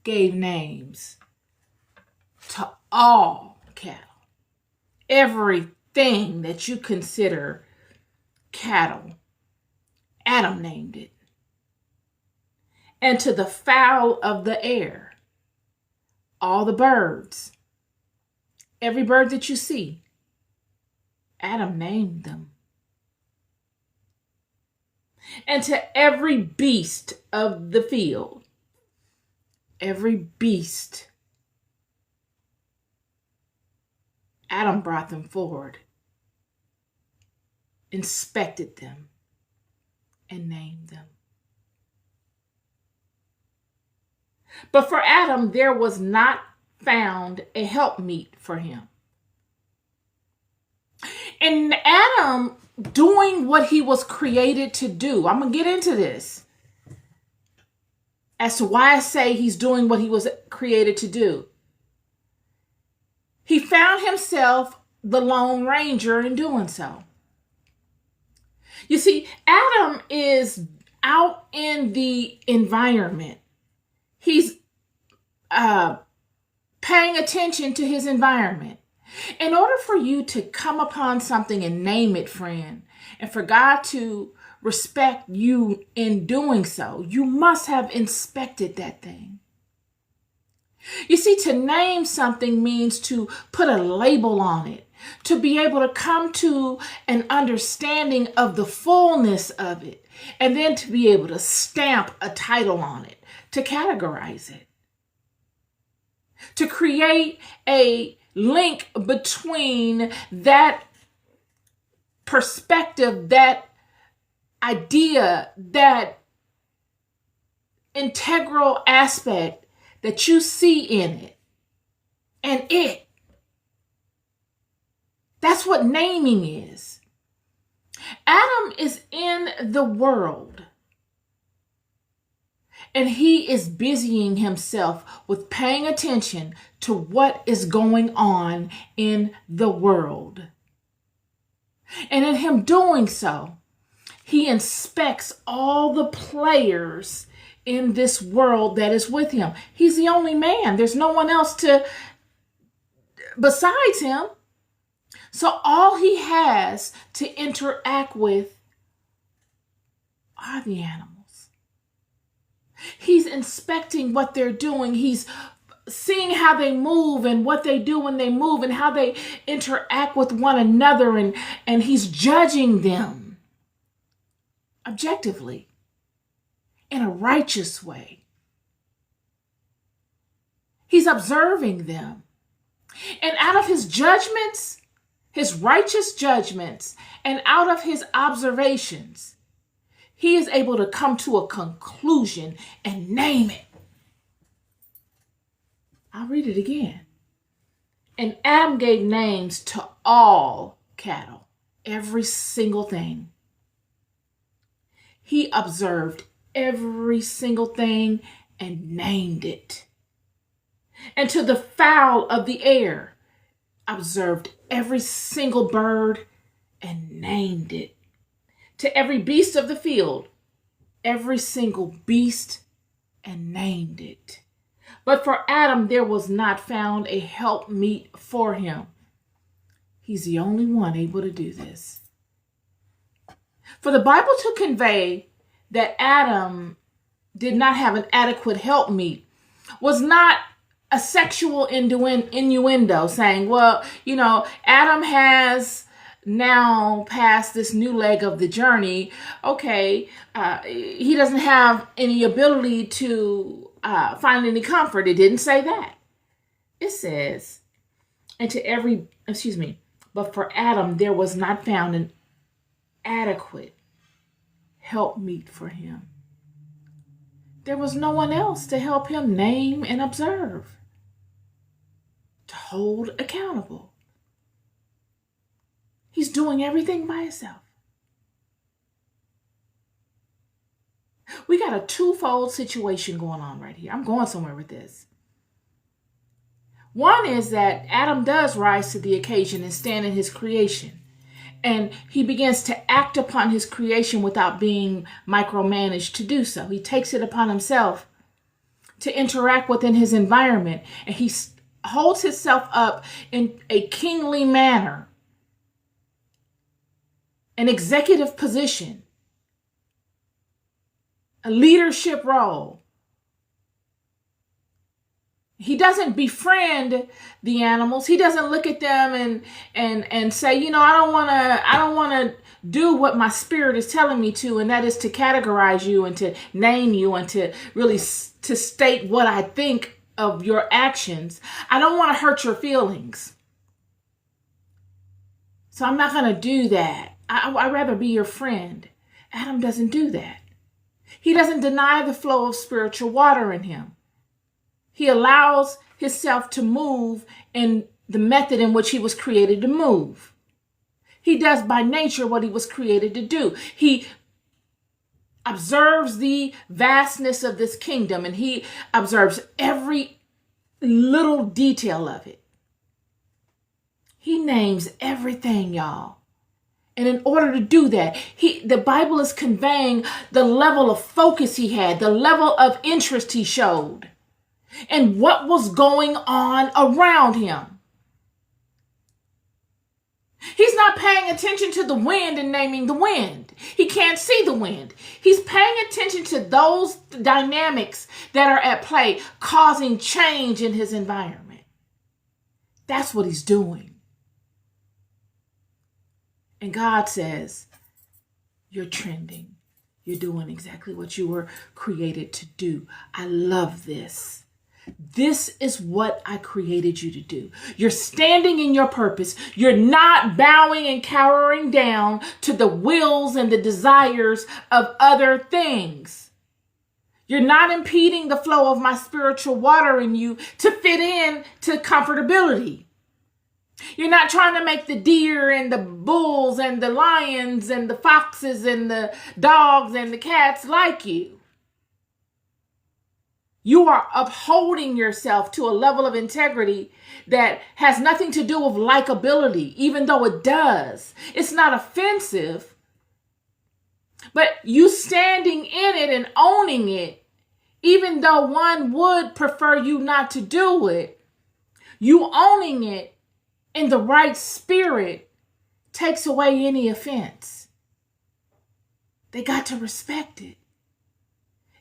gave names to all cattle. Everything that you consider cattle, Adam named it. And to the fowl of the air, all the birds, every bird that you see, Adam named them. And to every beast of the field, every beast, Adam brought them forward, inspected them, and named them. But for Adam, there was not found a helpmeet for him. And Adam doing what he was created to do. I'm going to get into this as to why I say he's doing what he was created to do. He found himself the Lone Ranger in doing so. You see, Adam is out in the environment. He's paying attention to his environment. In order for you to come upon something and name it, friend, and for God to respect you in doing so, you must have inspected that thing. You see, to name something means to put a label on it, to be able to come to an understanding of the fullness of it, and then to be able to stamp a title on it, to categorize it, to create a link between that perspective, that idea, that integral aspect that you see in it and it. That's what naming is. Adam is in the world, and he is busying himself with paying attention to what is going on in the world. And in him doing so, he inspects all the players in this world that is with him. He's the only man. There's no one else besides him. So all he has to interact with are the animals. He's inspecting what they're doing. He's seeing how they move and what they do when they move and how they interact with one another. And he's judging them objectively in a righteous way. He's observing them. And out of his judgments, his righteous judgments, and out of his observations, he is able to come to a conclusion and name it. I'll read it again. And Adam gave names to all cattle, every single thing. He observed every single thing and named it. And to the fowl of the air, observed every single bird and named it. To every beast of the field, every single beast and named it. But for Adam, there was not found a helpmeet for him. He's the only one able to do this. For the Bible to convey that Adam did not have an adequate helpmeet was not a sexual innuendo saying, well, Adam has now passed this new leg of the journey. Okay, he doesn't have any ability to find any comfort. It didn't say that. It says, but for Adam, there was not found an adequate helpmeet for him. There was no one else to help him name and observe, to hold accountable. He's doing everything by himself. We got a twofold situation going on right here. I'm going somewhere with this. One is that Adam does rise to the occasion and stand in his creation. And he begins to act upon his creation without being micromanaged to do so. He takes it upon himself to interact within his environment. And he holds himself up in a kingly manner, an executive position, a leadership role. He doesn't befriend the animals. He doesn't look at them and say, I don't want to do what my spirit is telling me to, and that is to categorize you and to name you and to really to state what I think of your actions. I don't want to hurt your feelings. So I'm not going to do that. I'd rather be your friend. Adam doesn't do that. He doesn't deny the flow of spiritual water in him. He allows himself to move in the method in which he was created to move. He does by nature what he was created to do. He observes the vastness of this kingdom, and he observes every little detail of it. He names everything, y'all. And in order to do that, the Bible is conveying the level of focus he had, the level of interest he showed, and what was going on around him. He's not paying attention to the wind and naming the wind. He can't see the wind. He's paying attention to those dynamics that are at play, causing change in his environment. That's what he's doing. And God says, you're trending. You're doing exactly what you were created to do. I love this. This is what I created you to do. You're standing in your purpose. You're not bowing and cowering down to the wills and the desires of other things. You're not impeding the flow of my spiritual water in you to fit in to comfortability. You're not trying to make the deer and the bulls and the lions and the foxes and the dogs and the cats like you. You are upholding yourself to a level of integrity that has nothing to do with likability, even though it does. It's not offensive, but you standing in it and owning it, even though one would prefer you not to do it, you owning it in the right spirit takes away any offense. They got to respect it.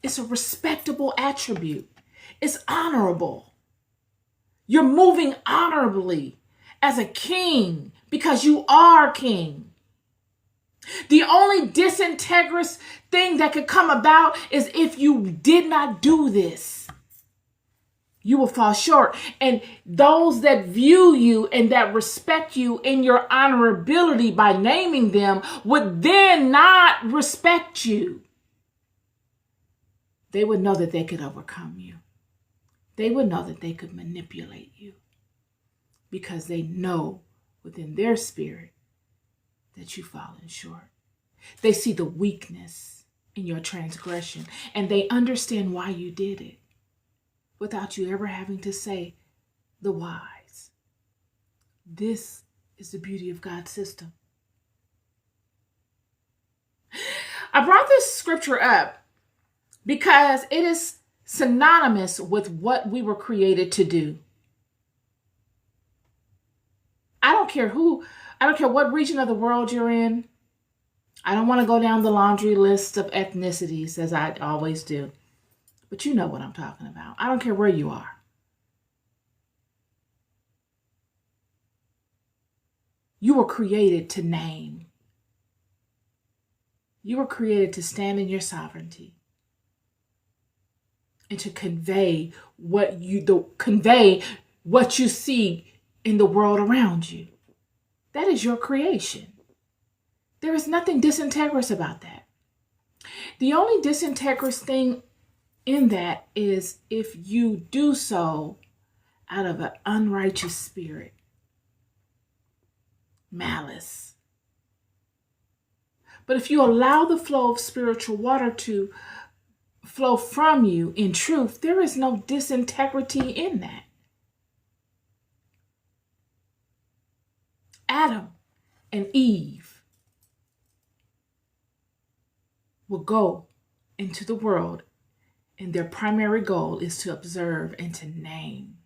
It's a respectable attribute. It's honorable. You're moving honorably as a king because you are king. The only disintegrous thing that could come about is if you did not do this. You will fall short. And those that view you and that respect you in your honorability by naming them would then not respect you. They would know that they could overcome you. They would know that they could manipulate you because they know within their spirit that you've fallen short. They see the weakness in your transgression and they understand why you did it without you ever having to say the whys. This is the beauty of God's system. I brought this scripture up because it is synonymous with what we were created to do. I don't care what region of the world you're in. I don't want to go down the laundry list of ethnicities as I always do. But you know what I'm talking about. I don't care where you are. You were created to name. You were created to stand in your sovereignty and to convey what you see in the world around you. That is your creation. There is nothing disintegrous about that. The only disintegrous thing in that is if you do so out of an unrighteous spirit, malice. But if you allow the flow of spiritual water to flow from you in truth, there is no disintegrity in that. Adam and Eve will go into the world And their primary goal is to observe and to name.